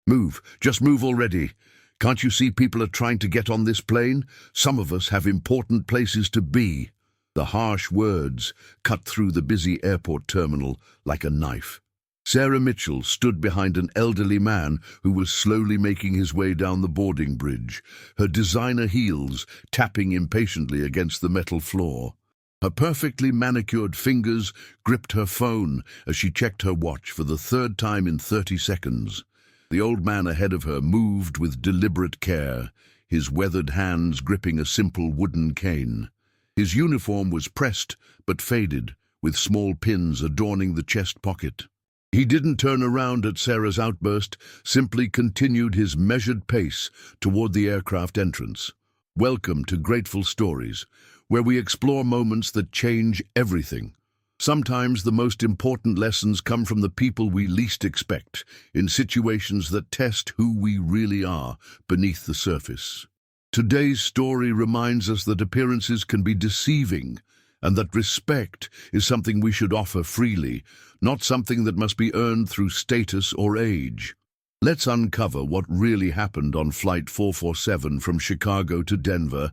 Move, just move already. Can't you see people are trying to get on this plane? Some of us have important places to be." The harsh words cut through the busy airport terminal like a knife. Sarah Mitchell stood behind an elderly man who was slowly making his way down the boarding bridge, her designer heels tapping impatiently against the metal floor. Her perfectly manicured fingers gripped her phone as she checked her watch for the third time in 30 seconds. The old man ahead of her moved with deliberate care, his weathered hands gripping a simple wooden cane. His uniform was pressed but faded, with small pins adorning the chest pocket. He didn't turn around at Sarah's outburst, simply continued his measured pace toward the aircraft entrance. Welcome to Grateful Stories, where we explore moments that change everything. Sometimes the most important lessons come from the people we least expect, in situations that test who we really are beneath the surface. Today's story reminds us that appearances can be deceiving, and that respect is something we should offer freely, not something that must be earned through status or age. Let's uncover what really happened on Flight 447 from Chicago to Denver,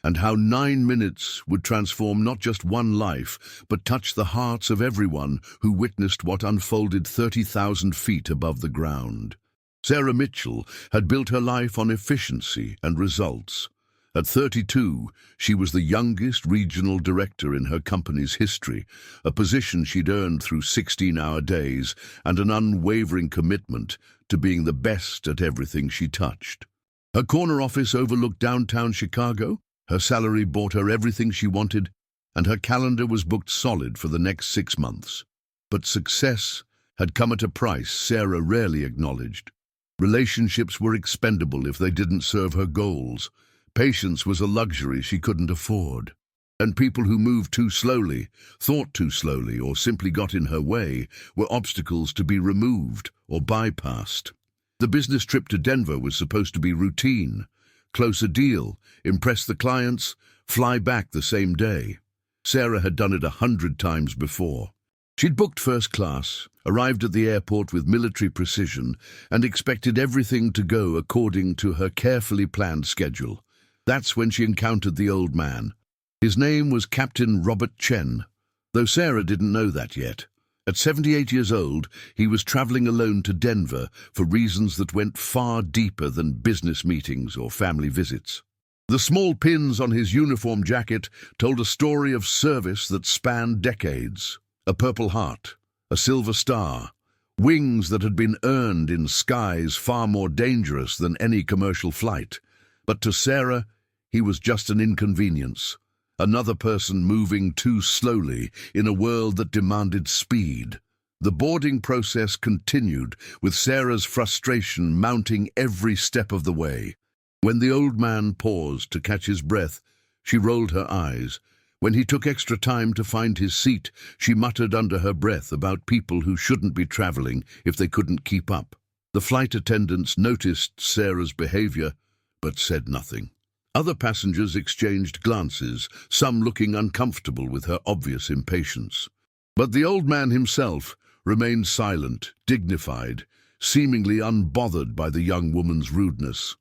and how 9 minutes would transform not just one life, but touch the hearts of everyone who witnessed what unfolded 30,000 feet above the ground. Sarah Mitchell had built her life on efficiency and results. At 32, she was the youngest regional director in her company's history, a position she'd earned through 16-hour days and an unwavering commitment to being the best at everything she touched. Her corner office overlooked downtown Chicago, her salary bought her everything she wanted, and her calendar was booked solid for the next 6 months. But success had come at a price Sarah rarely acknowledged. Relationships were expendable if they didn't serve her goals. Patience was a luxury she couldn't afford. And people who moved too slowly, thought too slowly, or simply got in her way were obstacles to be removed or bypassed. The business trip to Denver was supposed to be routine. Close a deal, impress the clients, fly back the same day. Sarah had done it 100 times before. She'd booked first class, arrived at the airport with military precision, and expected everything to go according to her carefully planned schedule. That's when she encountered the old man. His name was Captain Robert Chen, though Sarah didn't know that yet. At 78 years old, he was traveling alone to Denver for reasons that went far deeper than business meetings or family visits. The small pins on his uniform jacket told a story of service that spanned decades. A Purple Heart, a Silver Star, wings that had been earned in skies far more dangerous than any commercial flight. But to Sarah, he was just an inconvenience, another person moving too slowly in a world that demanded speed. The boarding process continued, with Sarah's frustration mounting every step of the way. When the old man paused to catch his breath, she rolled her eyes. When he took extra time to find his seat, she muttered under her breath about people who shouldn't be traveling if they couldn't keep up. The flight attendants noticed Sarah's behavior, but said nothing. Other passengers exchanged glances, some looking uncomfortable with her obvious impatience. But the old man himself remained silent, dignified, seemingly unbothered by the young woman's rudeness.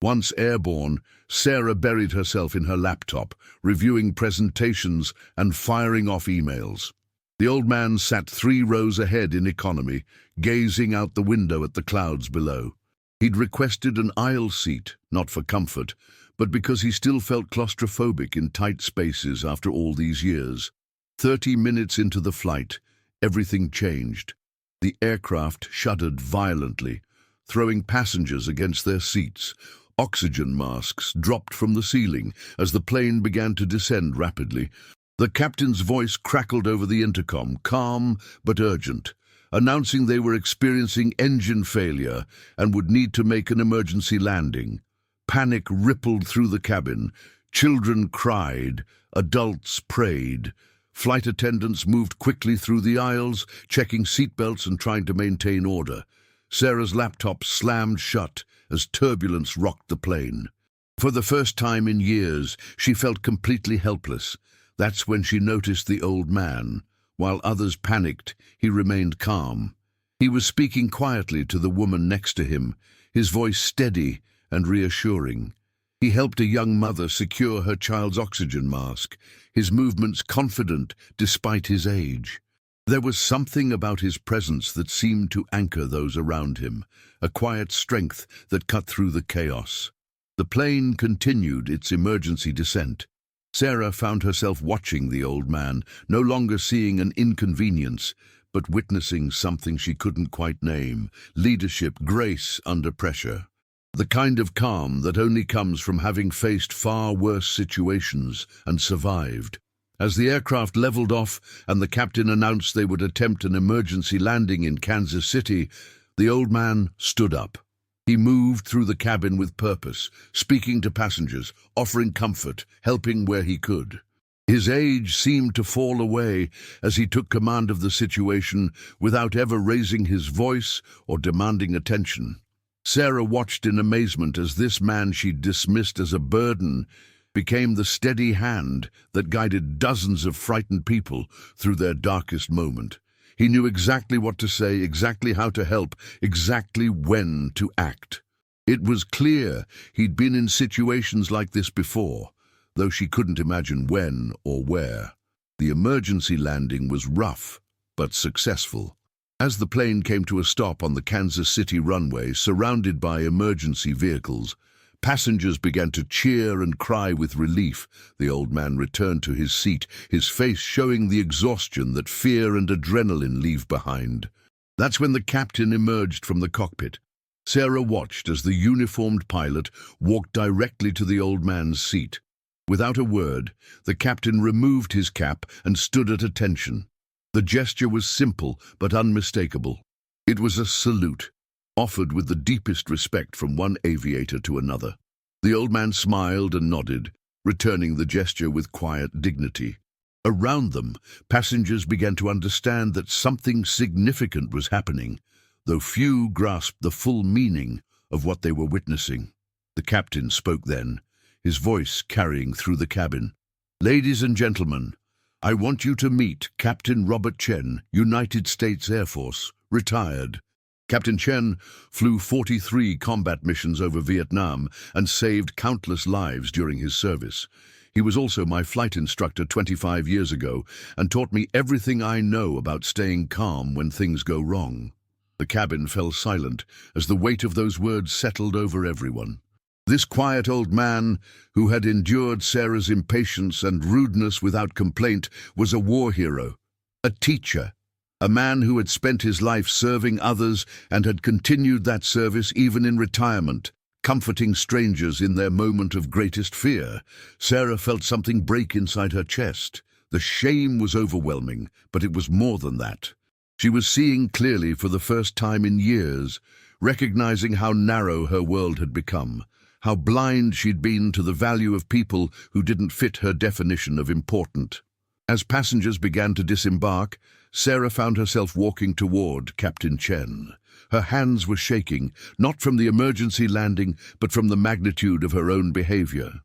Once airborne, Sarah buried herself in her laptop, reviewing presentations and firing off emails. The old man sat 3 rows ahead in economy, gazing out the window at the clouds below. He'd requested an aisle seat, not for comfort, but because he still felt claustrophobic in tight spaces after all these years. 30 minutes into the flight, everything changed. The aircraft shuddered violently, throwing passengers against their seats. Oxygen masks dropped from the ceiling as the plane began to descend rapidly. The captain's voice crackled over the intercom, calm but urgent, announcing they were experiencing engine failure and would need to make an emergency landing. Panic rippled through the cabin. Children cried, adults prayed. Flight attendants moved quickly through the aisles, checking seatbelts and trying to maintain order. Sarah's laptop slammed shut as turbulence rocked the plane. For the first time in years, she felt completely helpless. That's when she noticed the old man. While others panicked, he remained calm. He was speaking quietly to the woman next to him, his voice steady and reassuring. He helped a young mother secure her child's oxygen mask, his movements confident despite his age. There was something about his presence that seemed to anchor those around him, a quiet strength that cut through the chaos. The plane continued its emergency descent. Sarah found herself watching the old man, no longer seeing an inconvenience, but witnessing something she couldn't quite name: leadership, grace under pressure. The kind of calm that only comes from having faced far worse situations and survived. As the aircraft leveled off and the captain announced they would attempt an emergency landing in Kansas City, the old man stood up. He moved through the cabin with purpose, speaking to passengers, offering comfort, helping where he could. His age seemed to fall away as he took command of the situation without ever raising his voice or demanding attention. Sarah watched in amazement as this man she'd dismissed as a burden became the steady hand that guided dozens of frightened people through their darkest moment. He knew exactly what to say, exactly how to help, exactly when to act. It was clear he'd been in situations like this before, though she couldn't imagine when or where. The emergency landing was rough, but successful. As the plane came to a stop on the Kansas City runway, surrounded by emergency vehicles, passengers began to cheer and cry with relief. The old man returned to his seat, his face showing the exhaustion that fear and adrenaline leave behind. That's when the captain emerged from the cockpit. Sarah watched as the uniformed pilot walked directly to the old man's seat. Without a word, the captain removed his cap and stood at attention. The gesture was simple but unmistakable. It was a salute, offered with the deepest respect from one aviator to another. The old man smiled and nodded, returning the gesture with quiet dignity. Around them, passengers began to understand that something significant was happening, though few grasped the full meaning of what they were witnessing. The captain spoke then, his voice carrying through the cabin. "Ladies and gentlemen, I want you to meet Captain Robert Chen, United States Air Force, retired." Captain Chen flew 43 combat missions over Vietnam and saved countless lives during his service. He was also my flight instructor 25 years ago and taught me everything I know about staying calm when things go wrong. The cabin fell silent as the weight of those words settled over everyone. This quiet old man, who had endured Sarah's impatience and rudeness without complaint, was a war hero, a teacher, a man who had spent his life serving others and had continued that service even in retirement, comforting strangers in their moment of greatest fear. Sarah felt something break inside her chest. The shame was overwhelming, but it was more than that. She was seeing clearly for the first time in years, recognizing how narrow her world had become, how blind she'd been to the value of people who didn't fit her definition of important. As passengers began to disembark, Sarah found herself walking toward Captain Chen. Her hands were shaking, not from the emergency landing, but from the magnitude of her own behavior.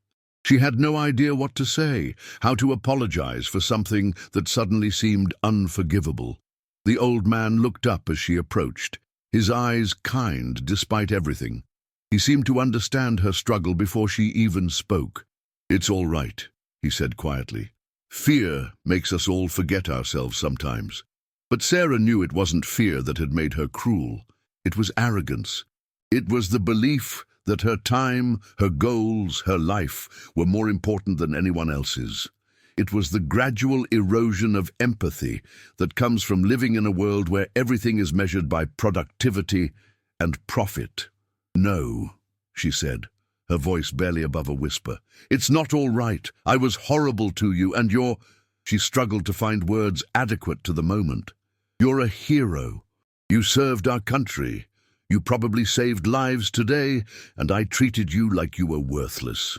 She had no idea what to say, how to apologize for something that suddenly seemed unforgivable. The old man looked up as she approached, his eyes kind despite everything. He seemed to understand her struggle before she even spoke. "It's all right," he said quietly. "Fear makes us all forget ourselves sometimes." But Sarah knew it wasn't fear that had made her cruel. It was arrogance. It was the belief that her time, her goals, her life were more important than anyone else's. It was the gradual erosion of empathy that comes from living in a world where everything is measured by productivity and profit. "No," she said, her voice barely above a whisper. "It's not all right. I was horrible to you, and you're—" She struggled to find words adequate to the moment. "You're a hero. You served our country. You probably saved lives today, and I treated you like you were worthless."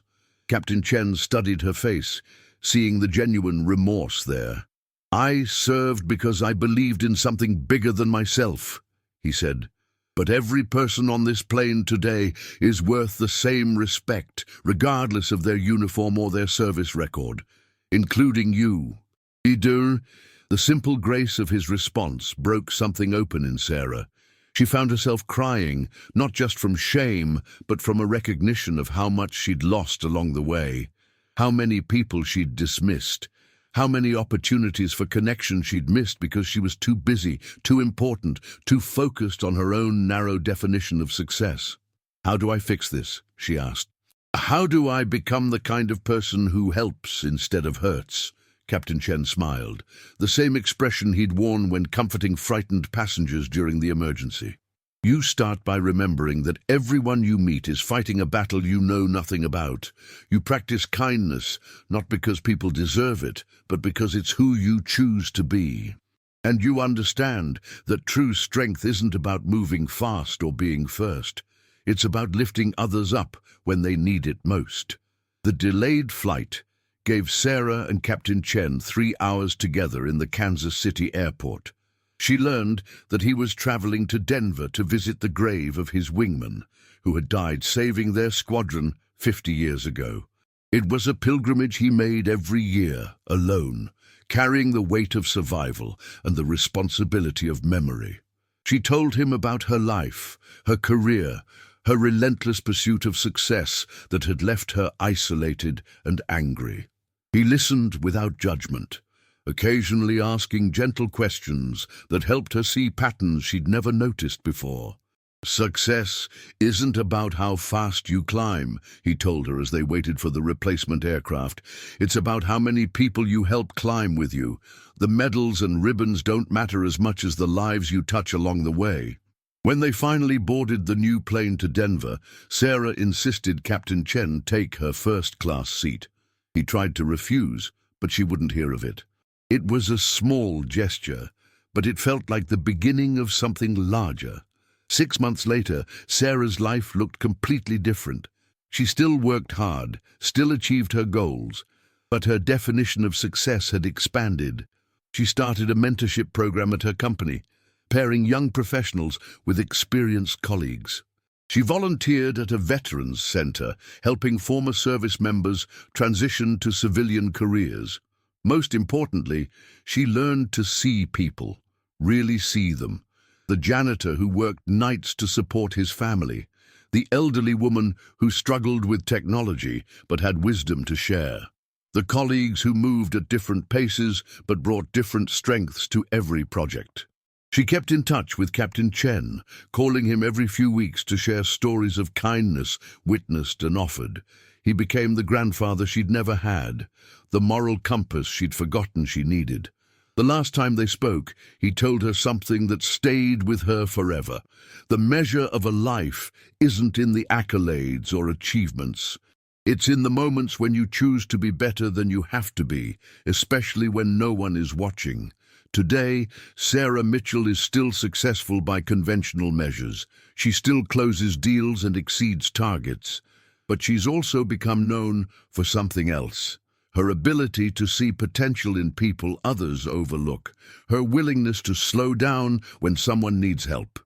Captain Chen studied her face, seeing the genuine remorse there. "I served because I believed in something bigger than myself," he said. "But every person on this plane today is worth the same respect, regardless of their uniform or their service record, including you." Idul, the simple grace of his response broke something open in Sarah. She found herself crying, not just from shame, but from a recognition of how much she'd lost along the way, how many people she'd dismissed, how many opportunities for connection she'd missed because she was too busy, too important, too focused on her own narrow definition of success. "How do I fix this?" she asked. "How do I become the kind of person who helps instead of hurts?" Captain Chen smiled, the same expression he'd worn when comforting frightened passengers during the emergency. "You start by remembering that everyone you meet is fighting a battle you know nothing about. You practice kindness, not because people deserve it, but because it's who you choose to be. And you understand that true strength isn't about moving fast or being first. It's about lifting others up when they need it most." The delayed flight gave Sarah and Captain Chen 3 hours together in the Kansas City airport. She learned that he was traveling to Denver to visit the grave of his wingman, who had died saving their squadron 50 years ago. It was a pilgrimage he made every year, alone, carrying the weight of survival and the responsibility of memory. She told him about her life, her career, her relentless pursuit of success that had left her isolated and angry. He listened without judgment, occasionally asking gentle questions that helped her see patterns she'd never noticed before. "Success isn't about how fast you climb," he told her as they waited for the replacement aircraft. "It's about how many people you help climb with you. The medals and ribbons don't matter as much as the lives you touch along the way." When they finally boarded the new plane to Denver, Sarah insisted Captain Chen take her first-class seat. He tried to refuse, but she wouldn't hear of it. It was a small gesture, but it felt like the beginning of something larger. 6 months later, Sarah's life looked completely different. She still worked hard, still achieved her goals, but her definition of success had expanded. She started a mentorship program at her company, pairing young professionals with experienced colleagues. She volunteered at a veterans center, helping former service members transition to civilian careers. Most importantly, she learned to see people, really see them. The janitor who worked nights to support his family, the elderly woman who struggled with technology but had wisdom to share, the colleagues who moved at different paces but brought different strengths to every project. She kept in touch with Captain Chen, calling him every few weeks to share stories of kindness witnessed and offered. He became the grandfather she'd never had, the moral compass she'd forgotten she needed. The last time they spoke, he told her something that stayed with her forever. The measure of a life isn't in the accolades or achievements. It's in the moments when you choose to be better than you have to be, especially when no one is watching. Today, Sarah Mitchell is still successful by conventional measures. She still closes deals and exceeds targets. But she's also become known for something else. Her ability to see potential in people others overlook. Her willingness to slow down when someone needs help.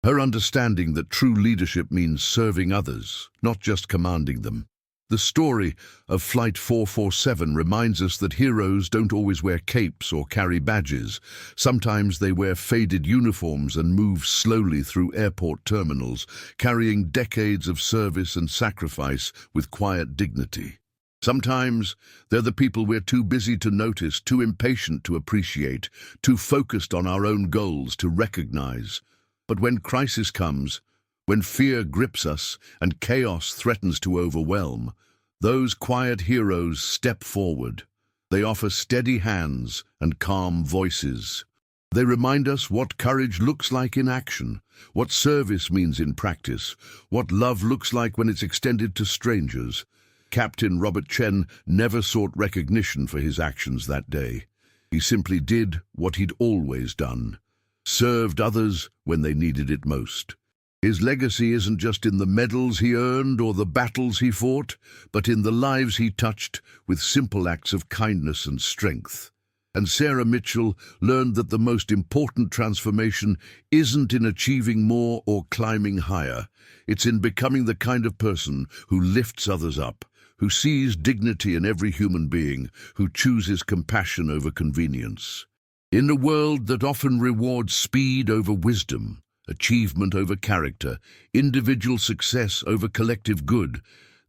Her understanding that true leadership means serving others, not just commanding them. The story of Flight 447 reminds us that heroes don't always wear capes or carry badges. Sometimes they wear faded uniforms and move slowly through airport terminals, carrying decades of service and sacrifice with quiet dignity. Sometimes they're the people we're too busy to notice, too impatient to appreciate, too focused on our own goals to recognize. But when crisis comes, when fear grips us and chaos threatens to overwhelm, those quiet heroes step forward. They offer steady hands and calm voices. They remind us what courage looks like in action, what service means in practice, what love looks like when it's extended to strangers. Captain Robert Chen never sought recognition for his actions that day. He simply did what he'd always done, served others when they needed it most. His legacy isn't just in the medals he earned or the battles he fought, but in the lives he touched with simple acts of kindness and strength. And Sarah Mitchell learned that the most important transformation isn't in achieving more or climbing higher. It's in becoming the kind of person who lifts others up, who sees dignity in every human being, who chooses compassion over convenience. In a world that often rewards speed over wisdom, achievement over character, individual success over collective good.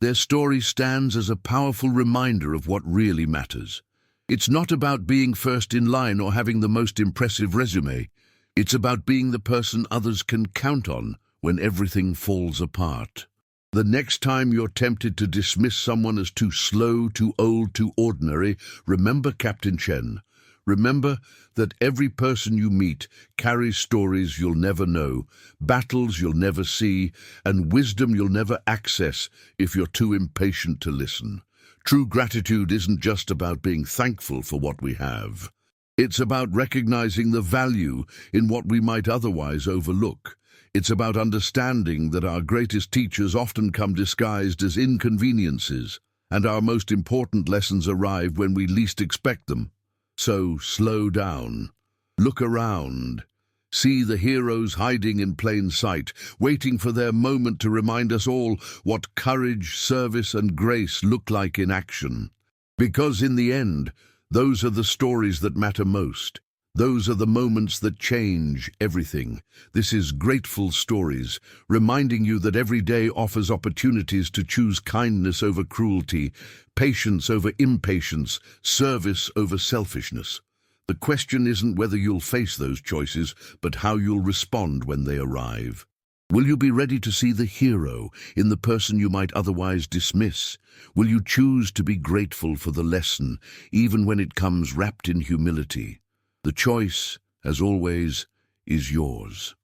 Their story stands as a powerful reminder of what really matters. It's not about being first in line or having the most impressive resume. It's about being the person others can count on when everything falls apart. The next time you're tempted to dismiss someone as too slow, too old, too ordinary, remember Captain Chen. Remember that every person you meet carries stories you'll never know, battles you'll never see, and wisdom you'll never access if you're too impatient to listen. True gratitude isn't just about being thankful for what we have. It's about recognizing the value in what we might otherwise overlook. It's about understanding that our greatest teachers often come disguised as inconveniences, and our most important lessons arrive when we least expect them. So slow down, look around, see the heroes hiding in plain sight, waiting for their moment to remind us all what courage, service, and grace look like in action. Because in the end, those are the stories that matter most. Those are the moments that change everything. This is Grateful Stories, reminding you that every day offers opportunities to choose kindness over cruelty, patience over impatience, service over selfishness. The question isn't whether you'll face those choices, but how you'll respond when they arrive. Will you be ready to see the hero in the person you might otherwise dismiss? Will you choose to be grateful for the lesson, even when it comes wrapped in humility? The choice, as always, is yours.